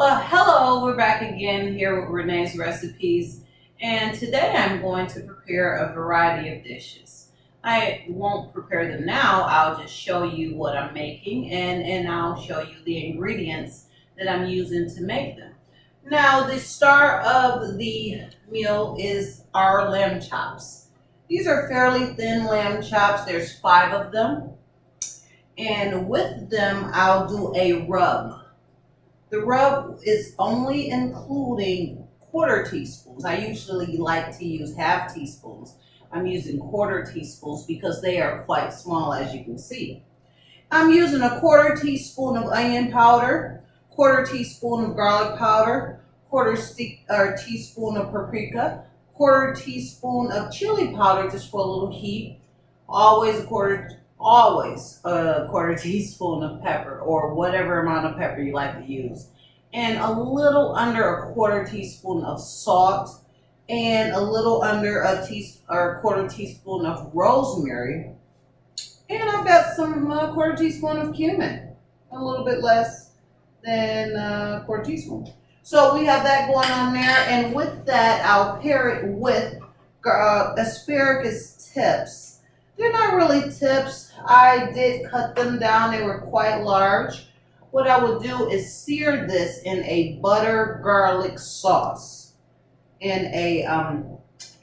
Well, hello, we're back again here with Renee's Recipes, and today I'm going to prepare a variety of dishes. I won't prepare them now, I'll just show you what I'm making and I'll show you the ingredients that I'm using to make them. Now, the star of the meal is our lamb chops. These are fairly thin lamb chops, there's 5 of them, and with them I'll do a rub. The rub is only including quarter teaspoons. I usually like to use half teaspoons. I'm using quarter teaspoons because they are quite small, as you can see. I'm using a quarter teaspoon of onion powder, quarter teaspoon of garlic powder, teaspoon of paprika, quarter teaspoon of chili powder just for a little heat, always a quarter teaspoon of pepper or whatever amount of pepper you like to use, and a little under a quarter teaspoon of salt, and a little under a quarter teaspoon of rosemary, and I've got some quarter teaspoon of cumin, a little bit less than a quarter teaspoon. So we have that going on there, and with that I'll pair it with asparagus tips. They're not really tips. I did cut them down. They were quite large. What I would do is sear this in a butter garlic sauce in a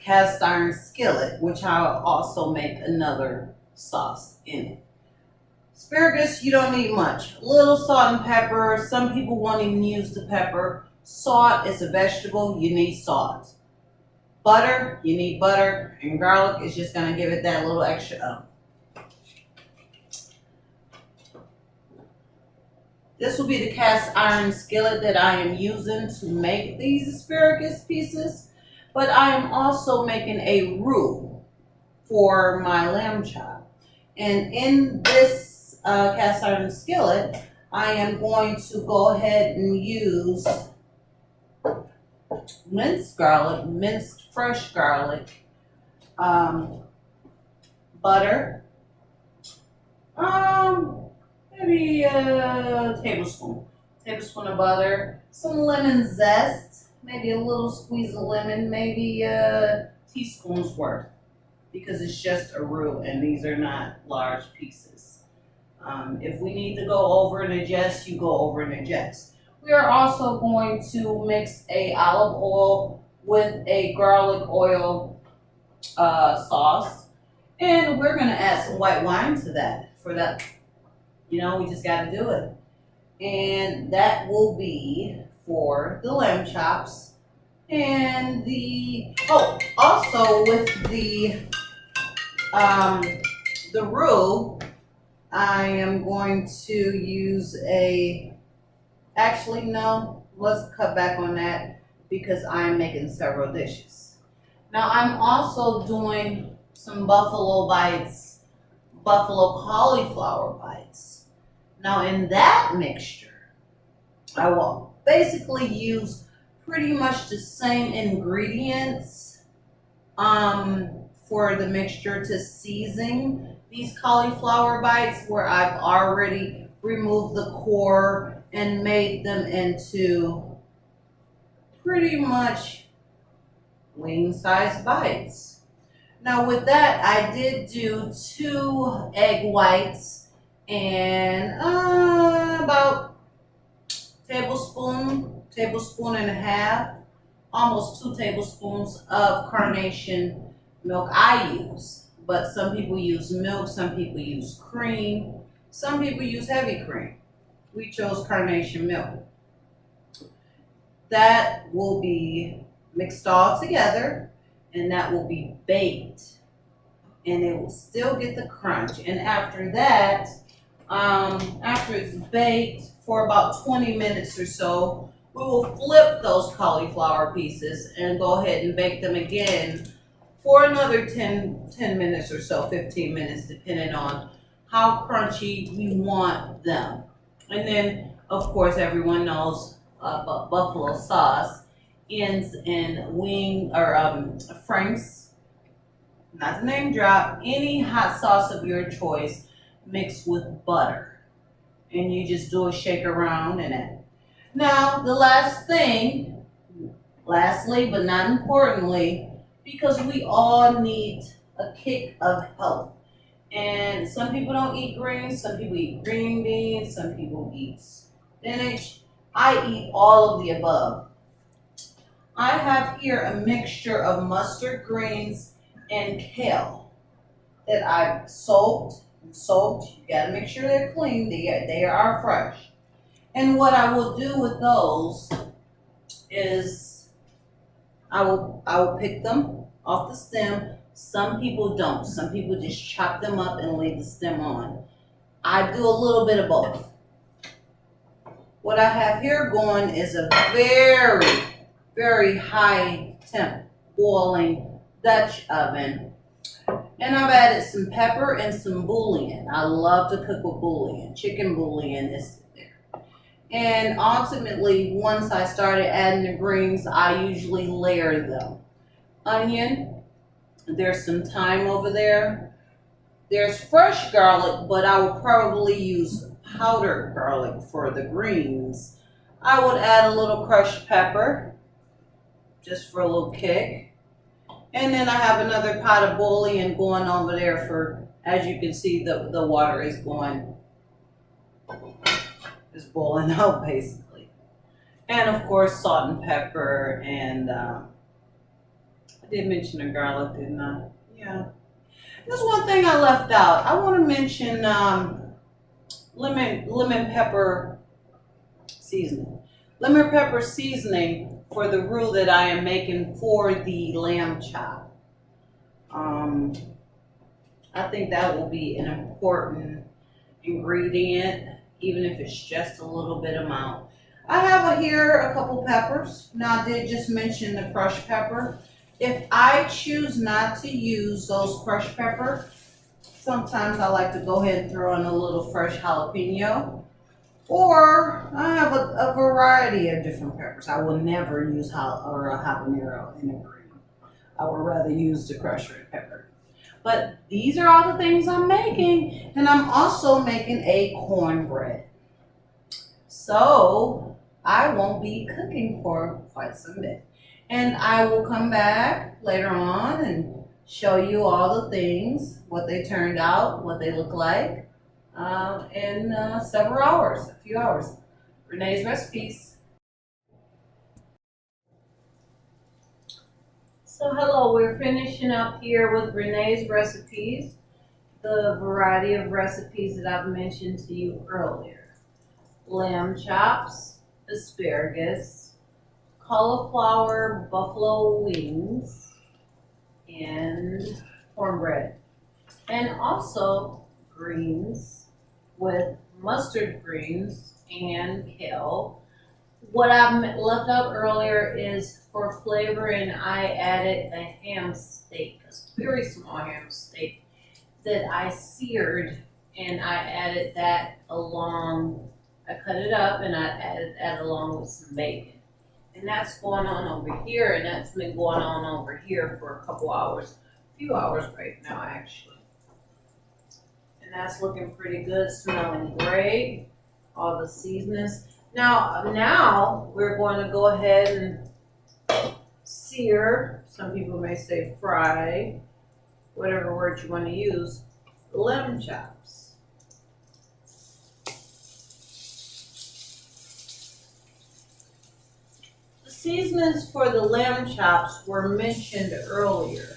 cast iron skillet, which I'll also make another sauce in it. Asparagus, you don't need much. A little salt and pepper. Some people won't even use the pepper. Salt is a vegetable. You need salt. Butter, you need butter, and garlic is just going to give it that little extra This will be the cast iron skillet that I am using to make these asparagus pieces, but I am also making a roux for my lamb chop. And in this cast iron skillet, I am going to go ahead and use minced fresh garlic, butter, maybe a tablespoon of butter, some lemon zest, maybe a little squeeze of lemon, maybe a teaspoon's worth, because it's just a roux and these are not large pieces. If we need to go over and adjust, you go over and adjust. We are also going to mix a olive oil with a garlic oil sauce, and we're going to add some white wine to that. For that, we just got to do it. And that will be for the lamb chops. And also with the roux, I am going to use actually no, let's cut back on that because I'm making several dishes. Now I'm also doing some buffalo cauliflower bites. Now in that mixture, I will basically use pretty much the same ingredients for the mixture to season these cauliflower bites, where I've already removed the core and made them into pretty much wing-sized bites. Now with that, I did do 2 egg whites and about tablespoon and a half, almost 2 tablespoons of carnation milk I use. But some people use milk, some people use cream, some people use heavy cream. We chose carnation milk. That will be mixed all together, and that will be baked, and it will still get the crunch. And after that, after it's baked for about 20 minutes or so, we will flip those cauliflower pieces and go ahead and bake them again for another 10 minutes or so, 15 minutes, depending on how crunchy we want them. And then, of course, everyone knows buffalo sauce ends in Frank's, not to name drop, any hot sauce of your choice mixed with butter. And you just do a shake around in it. Now, the last thing, lastly but not importantly, because we all need a kick of health. And some people don't eat greens, some people eat green beans, some people eat spinach. I eat all of the above. I have here a mixture of mustard greens and kale that I've soaked and soaked. You gotta make sure they're clean, they are fresh. And what I will do with those is I will pick them off the stem. Some people don't. Some people just chop them up and leave the stem on. I do a little bit of both. What I have here going is a very, very high temp boiling Dutch oven. And I've added some pepper and some bouillon. I love to cook with bouillon. Chicken bouillon is there. And ultimately, once I started adding the greens, I usually layer them. Onion, there's some thyme over there. There's fresh garlic, but I would probably use powdered garlic for the greens. I would add a little crushed pepper, just for a little kick. And then I have another pot of bouillon going over there for, as you can see, the water is boiling out basically. And of course, salt and pepper, and I did mention the garlic, didn't I? Yeah. There's one thing I left out. I want to mention lemon pepper seasoning. Lemon pepper seasoning for the roux that I am making for the lamb chop. I think that will be an important ingredient, even if it's just a little bit amount. I have here a couple peppers. Now I did just mention the crushed pepper. If I choose not to use those crushed pepper, sometimes I like to go ahead and throw in a little fresh jalapeno. Or I have a variety of different peppers. I will never use a habanero in a green. I would rather use the crushed red pepper. But these are all the things I'm making. And I'm also making a cornbread. So I won't be cooking for quite some bit. And I will come back later on and show you all the things, what they turned out, what they look like, in several hours, a few hours. Renee's Recipes. So hello, we're finishing up here with Renee's Recipes, the variety of recipes that I've mentioned to you earlier. Lamb chops, asparagus, cauliflower buffalo wings, and cornbread. And also greens with mustard greens and kale. What I left out earlier is for flavoring, I added a ham steak, a very small ham steak that I seared, and I added that along. I cut it up and I added that along with some bacon. And that's going on over here, and that's been going on over here for a couple hours, a few hours right now actually. And that's looking pretty good, smelling great, all the seasonings. Now we're going to go ahead and sear, some people may say fry, whatever word you want to use, lamb chops. The seasonings for the lamb chops were mentioned earlier.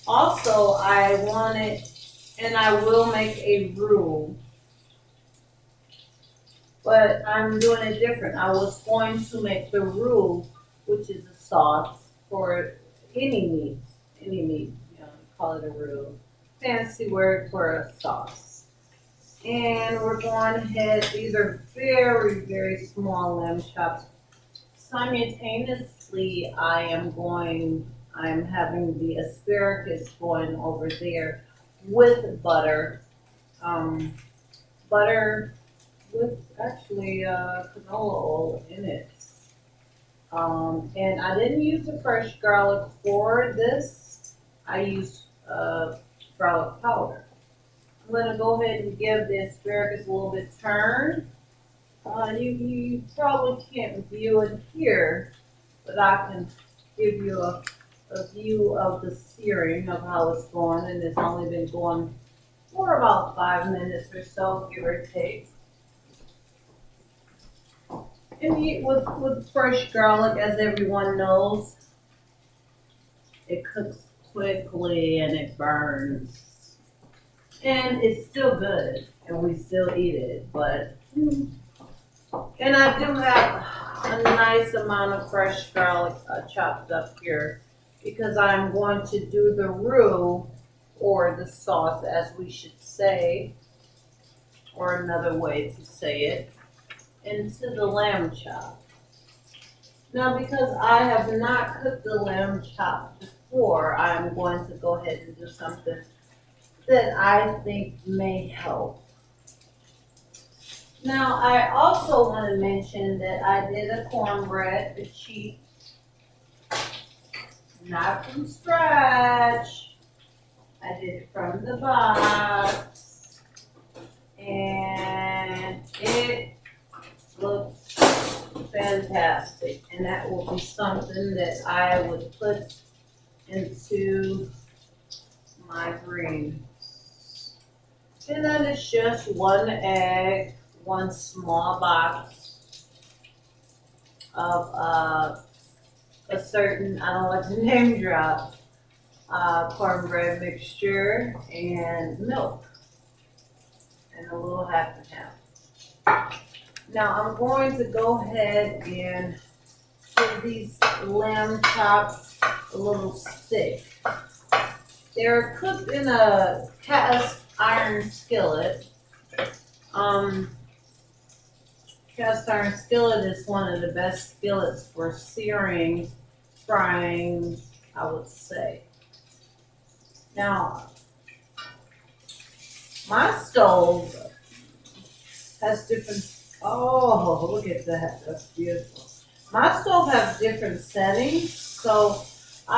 Also, I wanted, and I will make a roux, but I'm doing it different. I was going to make the roux, which is a sauce for any meat, you know, call it a roux. Fancy word for a sauce. And we're going ahead, these are very, very small lamb chops. Simultaneously, I'm having the asparagus going over there with butter. Butter with actually canola oil in it. And I didn't use the fresh garlic for this. I used garlic powder. I'm gonna go ahead and give the asparagus a little bit turn. You probably can't view it here, but I can give you a view of the searing of how it's going, and it's only been going for about 5 minutes or so, give or take. And with fresh garlic, as everyone knows, it cooks quickly and it burns. And it's still good, and we still eat it, but and I do have a nice amount of fresh garlic chopped up here because I'm going to do the roux, or the sauce as we should say, or another way to say it, into the lamb chop. Now, because I have not cooked the lamb chop before, I'm going to go ahead and do something that I think may help. Now, I also want to mention that I did a cornbread, the cheap, not from scratch. I did it from the box, and it looks fantastic. And that will be something that I would put into my greens. And that is just 1 egg, 1 small box of a certain, I don't like to name drop, cornbread mixture and milk and a little half and half. Now I'm going to go ahead and give these lamb chops a little stick. They're cooked in a cast iron skillet. Cast iron skillet is one of the best skillets for searing, frying, I would say. Now, my stove has different, oh, look at that, that's beautiful. My stove has different settings, so